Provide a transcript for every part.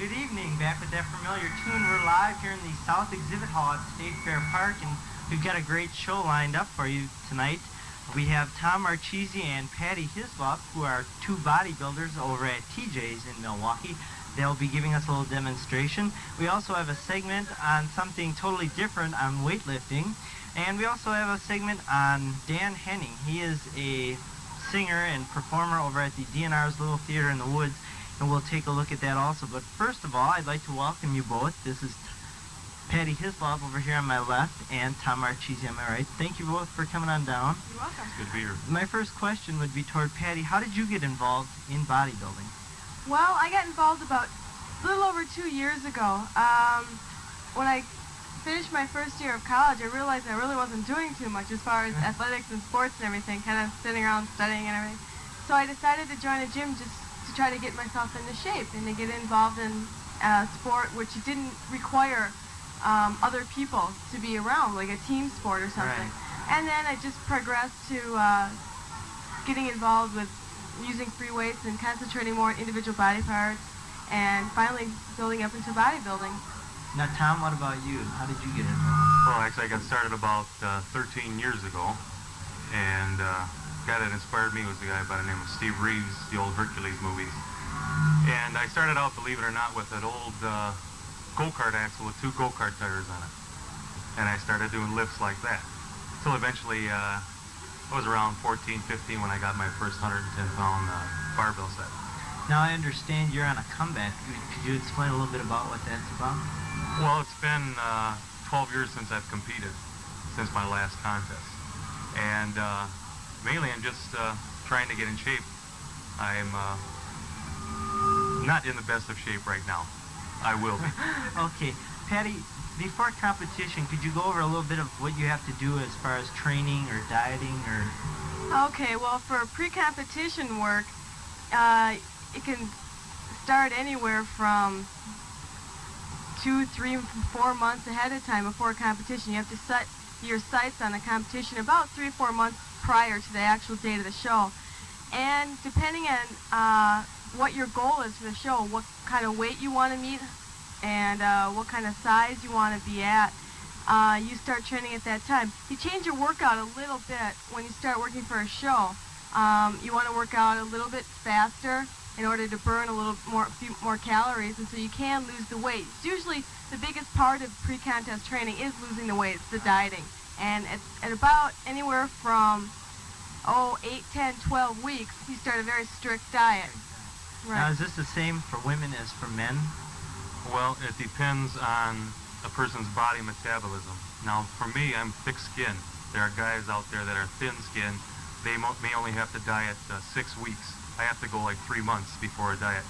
Good evening, back with that familiar tune. We're live here in the South Exhibit Hall at State Fair Park, and we've got a great show lined up for you tonight. We have Tom Marchese and Patty Hislop, who are two bodybuilders over at TJ's in Milwaukee. They'll be giving us a little demonstration. We also have a segment on something totally different on weightlifting, and we also have a segment on Dan Henning. He is a singer and performer over at the DNR's Little Theater in the Woods, and we'll take a look at that also. But first of all, I'd like to welcome you both. This is Patty Hislop over here on my left, and Tom Marchese on my right. Thank you both for coming on down. You're welcome. It's good to be here. My first question would be toward Patty. How did you get involved in bodybuilding? Well, I got involved about a little over 2 years ago. When I finished my first year of college, I realized I really wasn't doing too much as far as athletics and sports and everything, kind of sitting around studying and everything. So I decided to join a gym just to try to get myself into shape and to get involved in a sport which didn't require other people to be around, like a team sport or something. Right. And then I just progressed to getting involved with using free weights and concentrating more on individual body parts, and finally building up into bodybuilding. Now, Tom, what about you? How did you get involved? Well, actually, I got started about 13 years ago, and the guy that inspired me was a guy by the name of Steve Reeves, the old Hercules movies. And I started out, believe it or not, with an old go-kart axle with 2 go-kart tires on it. And I started doing lifts like that. Until eventually, I was around 14, 15 when I got my first 110-pound barbell set. Now, I understand you're on a comeback. Could you explain a little bit about what that's about? Well, it's been 12 years since I've competed, since my last contest. And mainly I'm just trying to get in shape. I'm not in the best of shape right now. I will be. Okay. Patty, before competition, could you go over a little bit of what you have to do as far as training or dieting or... Okay, well, for pre-competition work, it can start anywhere from 2, 3, 4 months ahead of time before a competition. You have to set your sights on the competition about 3 or 4 months prior to the actual date of the show. And depending on what your goal is for the show, what kind of weight you want to meet, and what kind of size you want to be at, you start training at that time. You change your workout a little bit when you start working for a show. You want to work out a little bit faster in order to burn a few more calories, and so you can lose the weight. It's usually the biggest part of pre-contest training is losing the weight, it's the dieting. And at about anywhere from 8, 10, 12 weeks, you start a very strict diet. Right. Now, is this the same for women as for men? Well, it depends on a person's body metabolism. Now, for me, I'm thick-skinned. There are guys out there that are thin-skinned. They may only have to diet 6 weeks. I have to go like 3 months before a diet.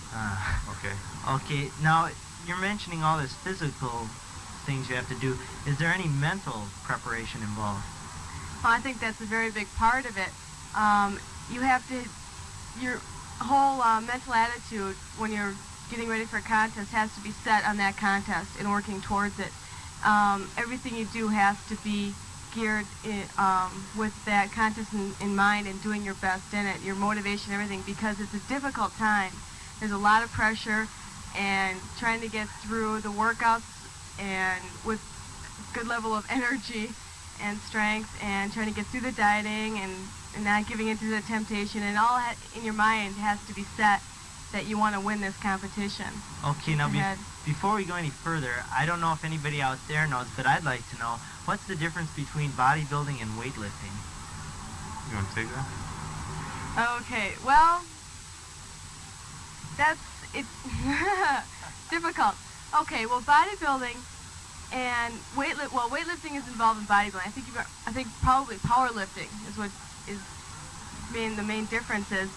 Okay. Okay. Now, you're mentioning all this physical things you have to do. Is there any mental preparation involved? Well, I think that's a very big part of it. You have to, your whole mental attitude when you're getting ready for a contest has to be set on that contest and working towards it. Everything you do has to be geared with that contest in mind and doing your best in it, your motivation, everything, because it's a difficult time. There's a lot of pressure, and trying to get through the workouts and with good level of energy and strength, and trying to get through the dieting and not giving into the temptation, and all in your mind has to be set that you want to win this competition. Okay, now Ahead. before we go any further, I don't know if anybody out there knows, but I'd like to know, what's the difference between bodybuilding and weightlifting? You want to take that? Okay, well, it's difficult. Okay, well, bodybuilding and weightlifting is involved in bodybuilding. I think probably powerlifting is what is the main difference is.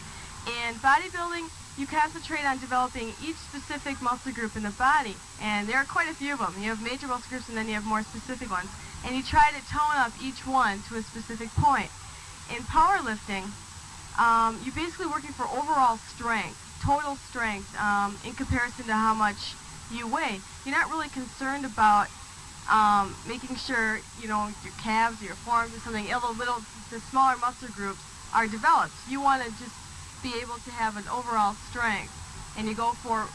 In bodybuilding, you concentrate on developing each specific muscle group in the body, and there are quite a few of them. You have major muscle groups, and then you have more specific ones, and you try to tone up each one to a specific point. In powerlifting, you're basically working for overall strength, total strength, in comparison to how much you weigh. You're not really concerned about making sure, your calves or your forearms or something, the smaller muscle groups are developed. You want to just be able to have an overall strength, and you go for,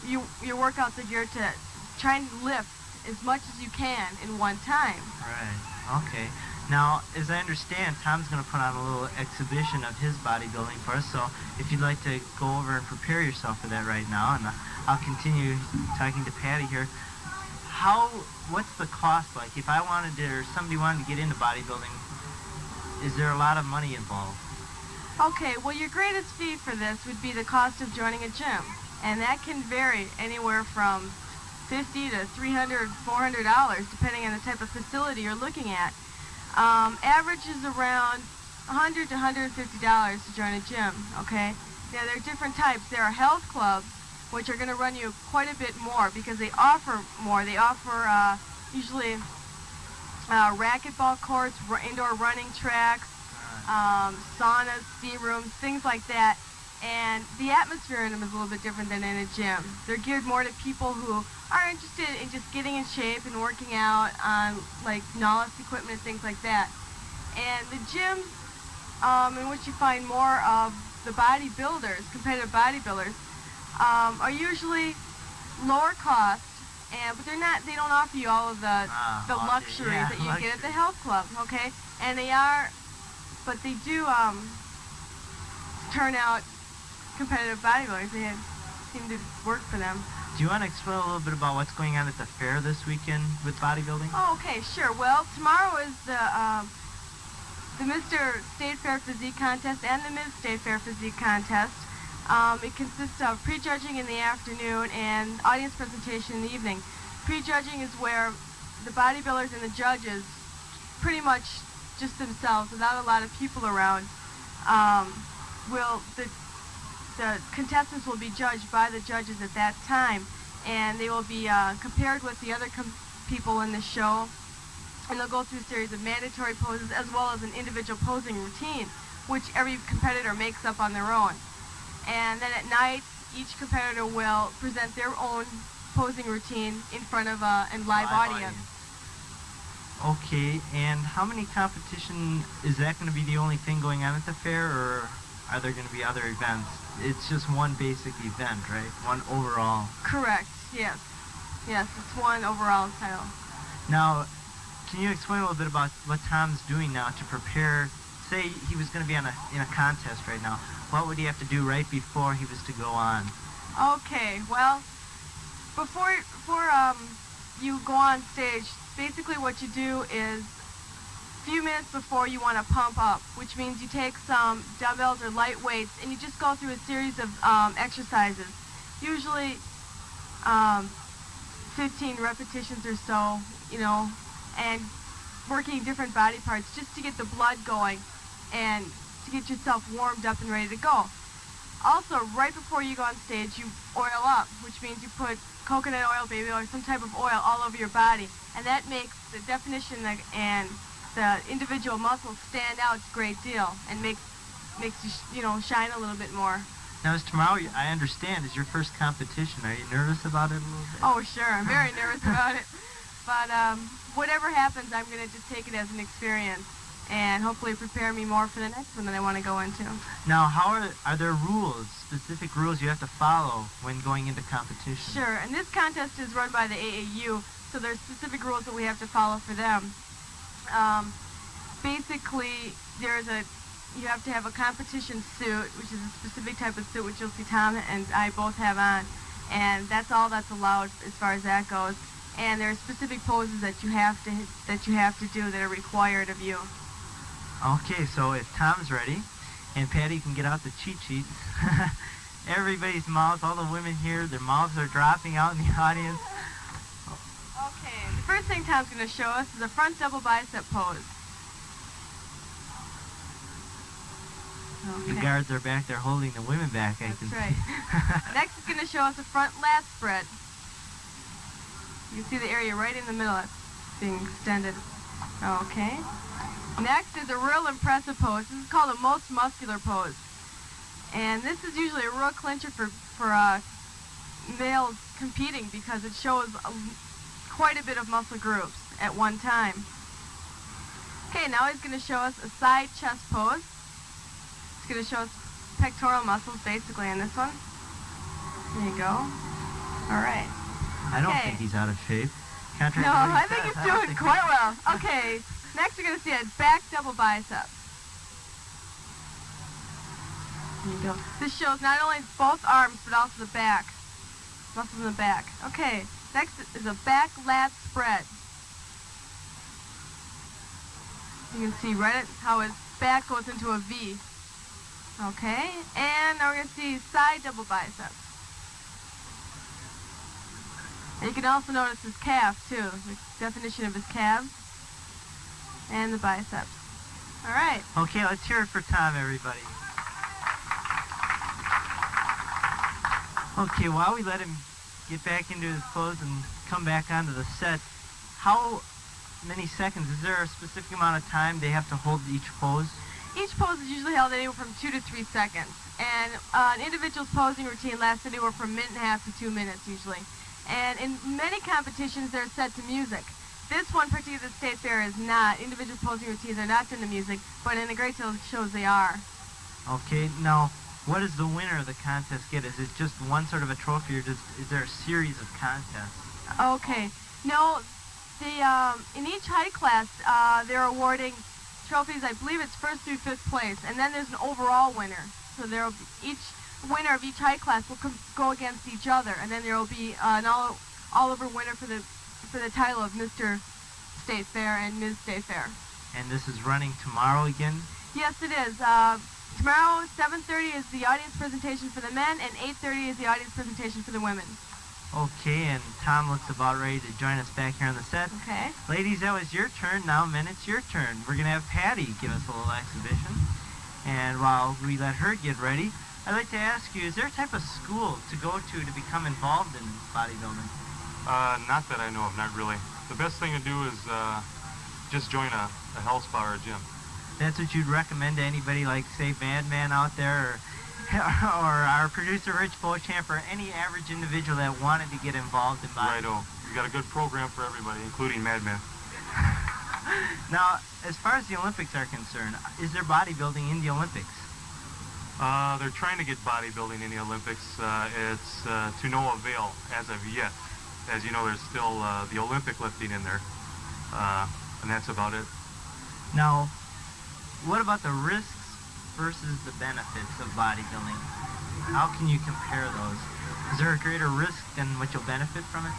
your workouts are geared to try and lift as much as you can in one time. Right, okay. Now, as I understand, Tom's going to put on a little exhibition of his bodybuilding for us, so if you'd like to go over and prepare yourself for that right now, and I'll continue talking to Patty here. What's the cost like? If I wanted to, or somebody wanted to get into bodybuilding, is there a lot of money involved? Okay, well, your greatest fee for this would be the cost of joining a gym, and that can vary anywhere from $50 to $300, $400, depending on the type of facility you're looking at. Average is around $100 to $150 to join a gym, okay? Now, there are different types. There are health clubs, which are going to run you quite a bit more because they offer more. They offer usually racquetball courts, indoor running tracks, saunas, steam rooms, things like that. And the atmosphere in them is a little bit different than in a gym. They're geared more to people who are interested in just getting in shape and working out on like novice equipment and things like that. And the gyms in which you find more of the bodybuilders, competitive bodybuilders, are usually lower cost, but they don't offer you all of the luxuries that you get at the health club, okay? And but they do turn out competitive bodybuilders. They seem to work for them. Do you want to explain a little bit about what's going on at the fair this weekend with bodybuilding? Oh, okay, sure. Well, tomorrow is the Mr. State Fair Physique Contest and the Ms. State Fair Physique Contest. It consists of prejudging in the afternoon and audience presentation in the evening. Prejudging is where the bodybuilders and the judges, pretty much just themselves, without a lot of people around, the contestants will be judged by the judges at that time, and they will be compared with the other people in the show, and they'll go through a series of mandatory poses as well as an individual posing routine, which every competitor makes up on their own. And then at night, each competitor will present their own posing routine in front of a live audience. Okay, and how many competition, is that going to be the only thing going on at the fair, or are there going to be other events? It's just one basic event, right? One overall. Correct, yes. Yes, it's one overall title. Now, can you explain a little bit about what Tom's doing now to prepare? Say he was going to be in a contest right now. What would he have to do right before he was to go on? Okay, well, before you go on stage, basically what you do is a few minutes before you want to pump up, which means you take some dumbbells or light weights and you just go through a series of exercises, usually 15 repetitions or so, and working different body parts just to get the blood going and to get yourself warmed up and ready to go. Also, right before you go on stage, you oil up, which means you put coconut oil, baby oil, or some type of oil all over your body, and that makes the definition and the individual muscles stand out a great deal and makes you shine a little bit more. Now, as tomorrow, I understand, is your first competition. Are you nervous about it a little bit? Oh, sure. I'm very nervous about it. But whatever happens, I'm going to just take it as an experience and hopefully prepare me more for the next one that I want to go into. Now, are there rules, specific rules you have to follow when going into competition? Sure, and this contest is run by the AAU, so there's specific rules that we have to follow for them. Basically, there's a you have to have a competition suit, which is a specific type of suit, which you'll see Tom and I both have on, and that's all that's allowed as far as that goes. And there are specific poses that you have to do that are required of you. Okay, so if Tom's ready, and Patty can get out the cheat sheets, everybody's mouths, all the women here, their mouths are dropping out in the audience. Okay, the first thing Tom's going to show us is a front double bicep pose. The Okay. guards are back there holding the women back, I can That's right. see. Next is going to show us a front lat spread. You can see the area right in the middle that's being extended. Okay. Next is a real impressive pose. This is called a most muscular pose. And this is usually a real clincher for males competing because it shows quite a bit of muscle groups at one time. Okay, now he's going to show us a side chest pose. He's going to show us pectoral muscles basically in this one. There you go. All right. I don't Okay. think he's out of shape. Contrary No, to what he I think says, he's I don't doing think quite well. Okay, next we're going to see a back double bicep. There you go. This shows not only both arms, but also the back. Muscles in the back. Okay, next is a back lat spread. You can see right how his back goes into a V. Okay, and now we're going to see side double bicep. And you can also notice his calf too, the definition of his calves and the biceps. All right. Okay, let's hear it for Tom, everybody. Okay, while we let him get back into his clothes and come back onto the set, how many seconds, is there a specific amount of time they have to hold each pose? Each pose is usually held anywhere from 2 to 3 seconds, and an individual's posing routine lasts anywhere from a minute and a half to 2 minutes usually. And in many competitions, they're set to music. This one, particularly the State Fair, is not. Individual posing routines are not done to music, but in a great deal of shows they are. Okay, now, what does the winner of the contest get? Is it just one sort of a trophy, or is there a series of contests? Okay. No, in each height class, they're awarding trophies. I believe it's first through fifth place, and then there's an overall winner. So there'll be each winner of each height class will go against each other, and then there will be an all-over winner for the title of Mr. State Fair and Ms. State Fair. And this is running tomorrow again? Yes, it is. Tomorrow, 7:30 is the audience presentation for the men, and 8:30 is the audience presentation for the women. Okay, and Tom looks about ready to join us back here on the set. Okay. Ladies, that was your turn. Now, men, it's your turn. We're going to have Patty give us a little exhibition. And while we let her get ready, I'd like to ask you, is there a type of school to go to become involved in bodybuilding? Not that I know of, not really. The best thing to do is just join a health spa or a gym. That's what you'd recommend to anybody like, say, Madman out there, or our producer, Rich Beauchamp, or any average individual that wanted to get involved in bodybuilding? Righto. We got a good program for everybody, including Madman. Now, as far as the Olympics are concerned, is there bodybuilding in the Olympics? They're trying to get bodybuilding in the Olympics. It's to no avail as of yet. As you know, there's still the Olympic lifting in there, and that's about it. Now, what about the risks versus the benefits of bodybuilding? How can you compare those? Is there a greater risk than what you'll benefit from it?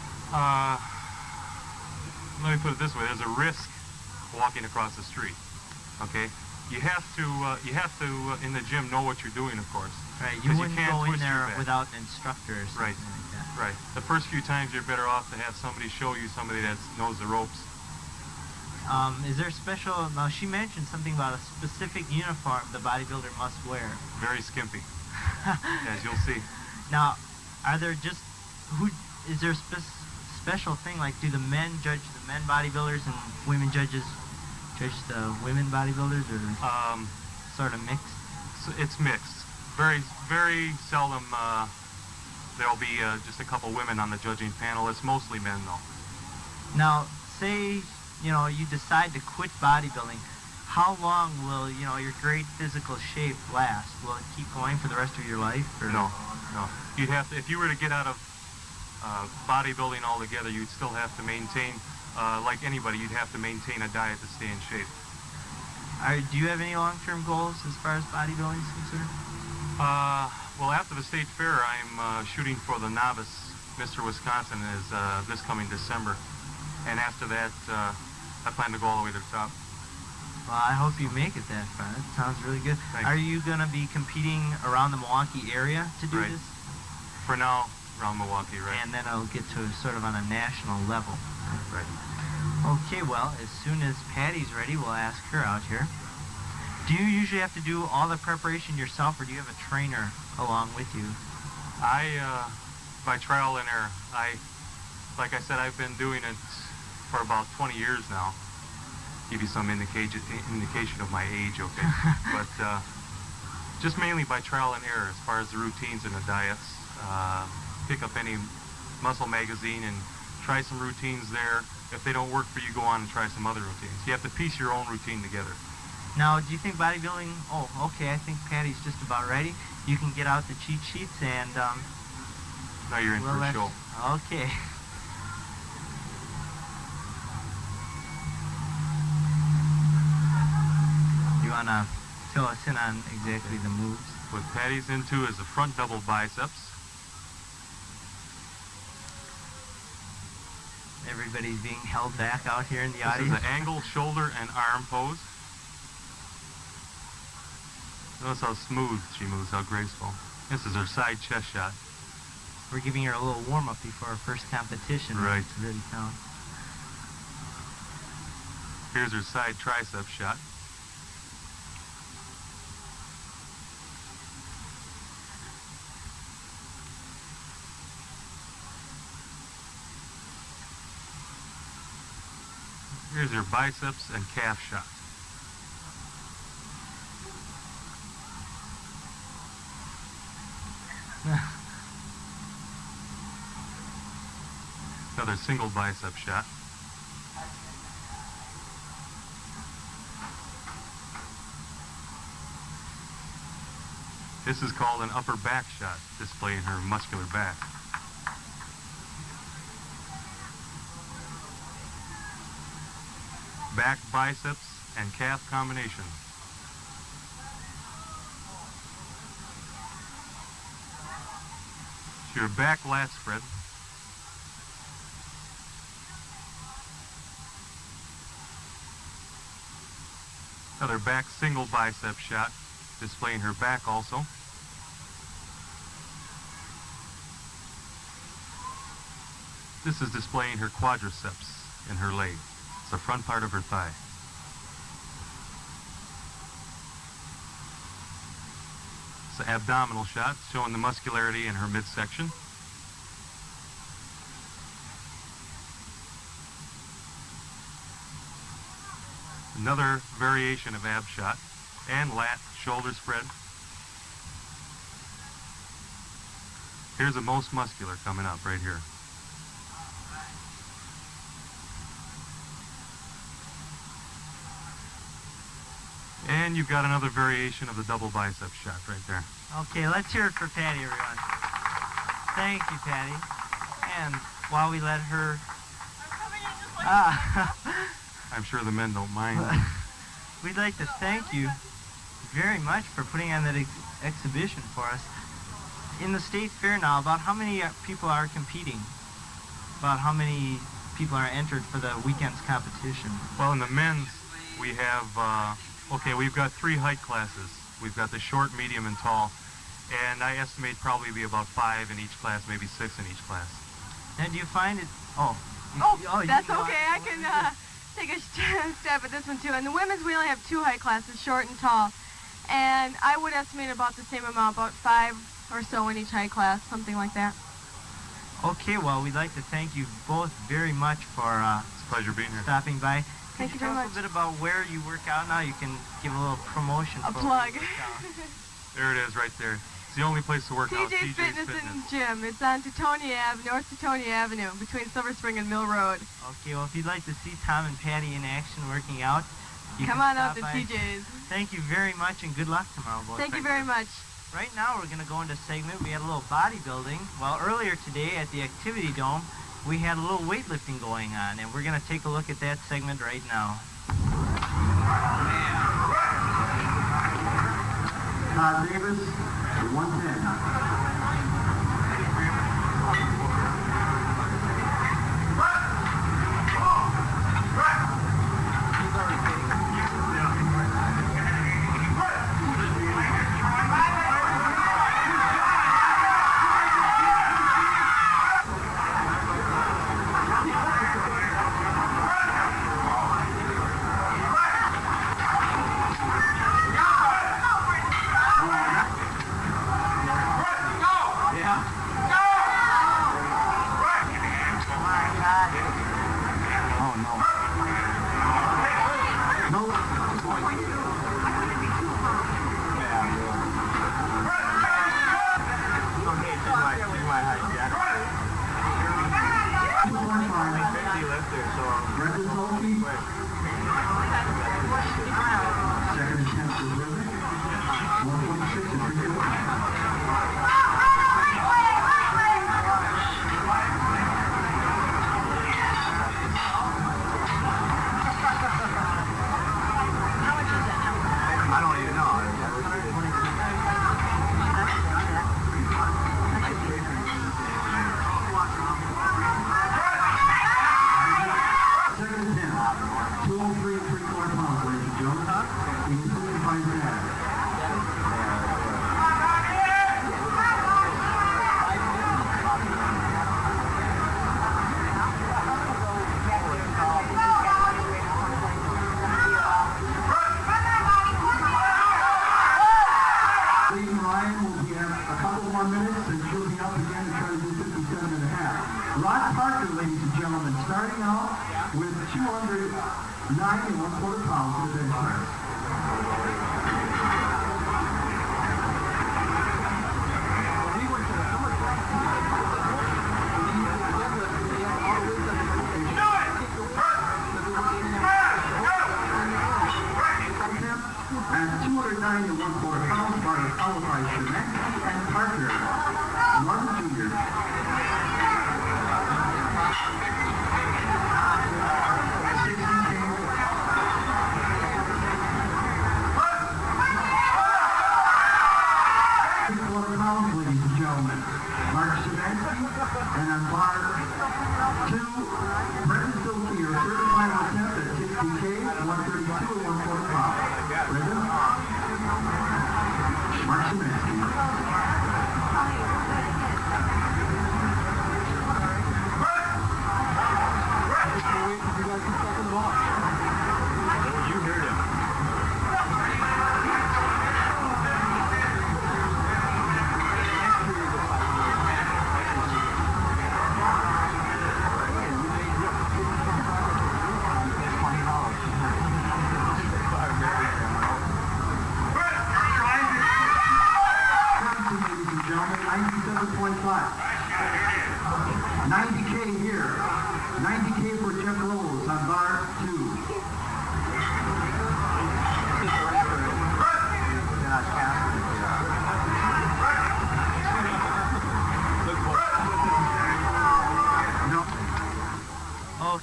Let me put it this way: there's a risk walking across the street. Okay, you have to in the gym know what you're doing, of course. Right, you 'Cause wouldn't can't go in twist your there back. without an instructor or something Right. like that. Right. The first few times you're better off to have somebody show you, somebody that knows the ropes. Is there special, now she mentioned something about a specific uniform the bodybuilder must wear. Very skimpy, as you'll see. Now, are there just, is there a special thing, like do the men judge the men bodybuilders and women judge the women bodybuilders, or sort of mixed? So it's mixed. Very, very seldom there'll be just a couple women on the judging panel. It's mostly men, though. Now, say, you decide to quit bodybuilding. How long will, your great physical shape last? Will it keep going for the rest of your life? Or? No. You'd have to, if you were to get out of bodybuilding altogether, you'd still have to maintain, like anybody, you'd have to maintain a diet to stay in shape. Do you have any long-term goals as far as bodybuilding is concerned? Well, after the state fair, I'm shooting for the novice. Mr. Wisconsin is this coming December. And after that, I plan to go all the way to the top. Well, I hope you make it that far. That sounds really good. Thanks. Are you going to be competing around the Milwaukee area to do Right. this? For now, around Milwaukee, right? And then it'll get to sort of on a national level. Right. Okay, well, as soon as Patty's ready, we'll ask her out here. Do you usually have to do all the preparation yourself, or do you have a trainer along with you? By trial and error. Like I said, I've been doing it for about 20 years now. Give you some indication of my age, okay? But just mainly by trial and error as far as the routines and the diets. Pick up any muscle magazine and try some routines there. If they don't work for you, go on and try some other routines. You have to piece your own routine together. Now, do you think bodybuilding... Oh, okay, I think Patty's just about ready. You can get out the cheat sheets and... Now you're in for a show. Okay. You want to fill us in on exactly the moves? What Patty's into is the front double biceps. Everybody's being held back out here in the This audience. is the angled shoulder and arm pose. Notice how smooth she moves, how graceful. This is her side chest shot. We're giving her a little warm-up before our first competition. Right. To really count. Here's her side tricep shot. Here's her biceps and calf shot. Another single bicep shot. This is called an upper back shot, displaying her muscular back. Back biceps and calf combination. Your back lat spread. Another back single bicep shot, displaying her back also. This is displaying her quadriceps in her leg. It's the front part of her thigh. It's an abdominal shot showing the muscularity in her midsection. Another variation of ab shot and lat shoulder spread. Here's the most muscular coming up right here. And you've got another variation of the double bicep shot right there. Okay, let's hear it for Patty, everyone. Thank you, Patty. And while we let her... I'm sure the men don't mind. We'd like to thank you very much for putting on that exhibition for us. In the state fair now, about how many people are competing? About how many people are entered for the weekend's competition? Well, in the men's, we have, we've got 3 height classes. We've got the short, medium, and tall. And I estimate probably be about 5 in each class, maybe 6 in each class. And do you find it... That's okay. I can take a stab at this one, too. In the women's, we only have 2 height classes, short and tall. And I would estimate about the same amount, about 5 or so in each height class, something like that. Okay, well, we'd like to thank you both very much for It's a pleasure being here. stopping by. Thank you Could very tell much. us a bit about where you work out now? You can give a little promotion. A for plug. where you work out. There it is right there. It's the only place to work out. TJ's Fitness and Gym. It's on Teutonia Ave, North Teutonia Avenue, between Silver Spring and Mill Road. Okay, well, if you'd like to see Tom and Patty in action working out, you Come can on out stop to by. TJ's. Thank you very much, and good luck tomorrow, boys. Thank you very much. Right now, we're going to go into a segment. We had a little bodybuilding. Well, earlier today at the Activity Dome, we had a little weightlifting going on, and we're going to take a look at that segment right now. Todd Davis, 110.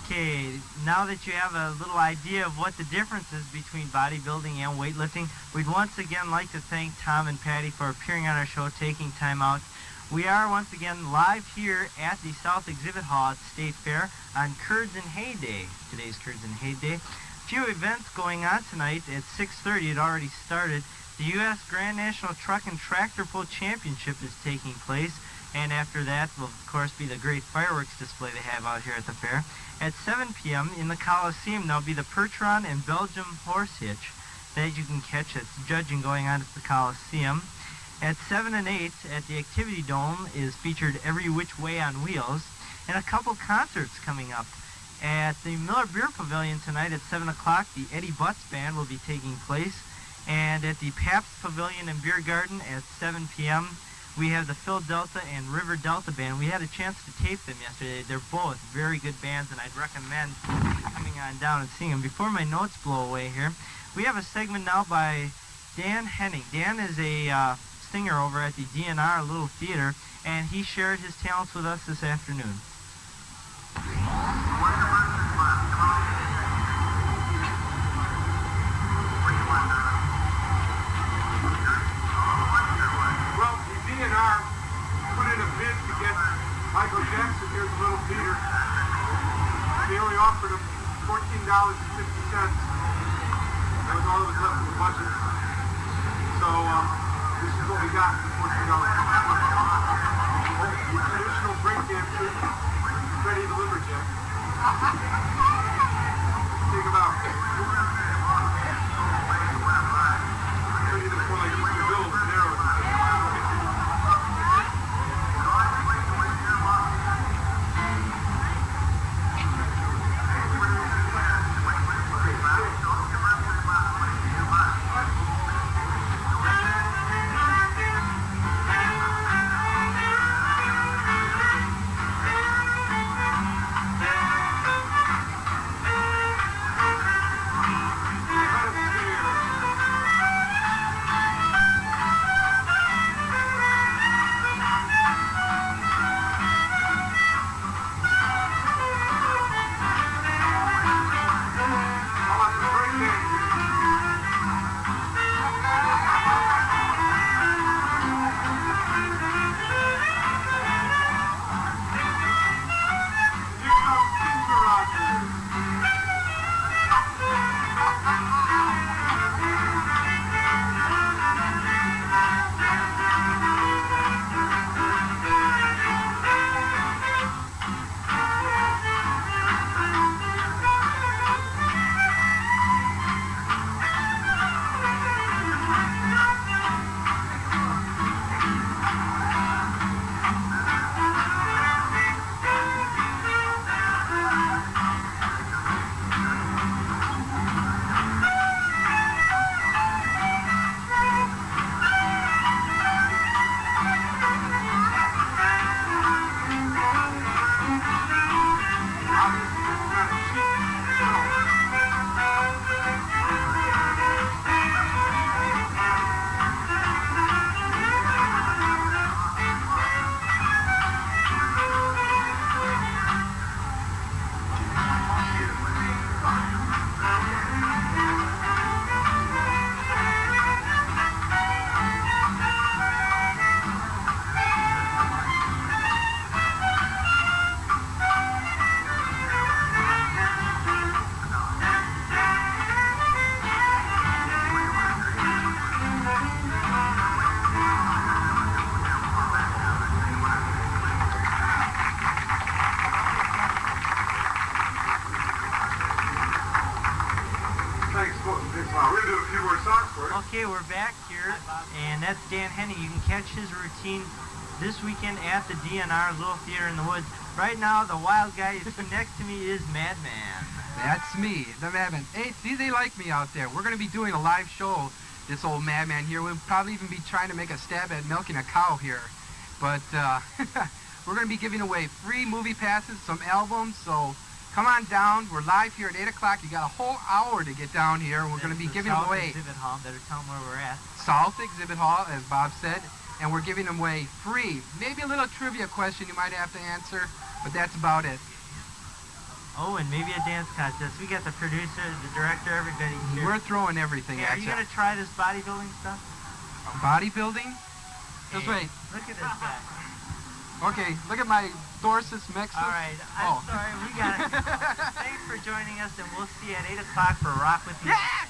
Okay, now that you have a little idea of what the difference is between bodybuilding and weightlifting, we'd once again like to thank Tom and Patty for appearing on our show, taking time out. We are once again live here at the South Exhibit Hall at State Fair on Curds and Hay Day. Today's Curds and Hay Day. A few events going on tonight at 6:30. It already started. The U.S. Grand National Truck and Tractor Pull Championship is taking place. And after that will, of course, be the great fireworks display they have out here at the fair. At 7 p.m. in the Coliseum, there'll be the Percheron and Belgium horse hitch that you can catch. It's judging going on at the Coliseum. At 7 and 8 at the Activity Dome is featured Every Which Way on Wheels. And a couple concerts coming up. At the Miller Beer Pavilion tonight at 7 o'clock, the Eddie Butts Band will be taking place. And at the Pabst Pavilion and Beer Garden at 7 p.m., we have the Phil Delta and River Delta Band. We had a chance to tape them yesterday. They're both very good bands, and I'd recommend coming on down and seeing them. Before my notes blow away here, we have a segment now by Dan Henning. Dan is a singer over at the DNR Little Theater, and he shared his talents with us this afternoon. That was all that was left in the budget. So this is what we got for $14. Traditional breakdancer, Freddie the Lumberjack. Take him out. Freddie that's more like Mr. Bill with arrows. Okay, we're back here, and that's Dan Henney. You can catch his routine this weekend at the DNR Little Theater in the Woods. Right now, the wild guy next to me is Madman. That's me, the Madman. Hey, see, they like me out there. We're going to be doing a live show, this old Madman here. We'll probably even be trying to make a stab at milking a cow here. But we're going to be giving away free movie passes, some albums, so come on down. We're live here at 8 o'clock. You got a whole hour to get down here, and we're going to be giving away South Exhibit Hall. Better tell them where we're at. South Exhibit Hall, as Bob said, and we're giving them away free. Maybe a little trivia question you might have to answer, but that's about it. Oh, and maybe a dance contest. We got the producer, the director, everybody here. We're throwing everything Hey, at are you you. going to try this bodybuilding stuff? Bodybuilding? Just Hey, wait. Look at this guy. Okay, look at my dorsus mexus. All right, I'm sorry, we got it. Thanks for joining us, and we'll see you at 8 o'clock for Rock With Me. Yeah!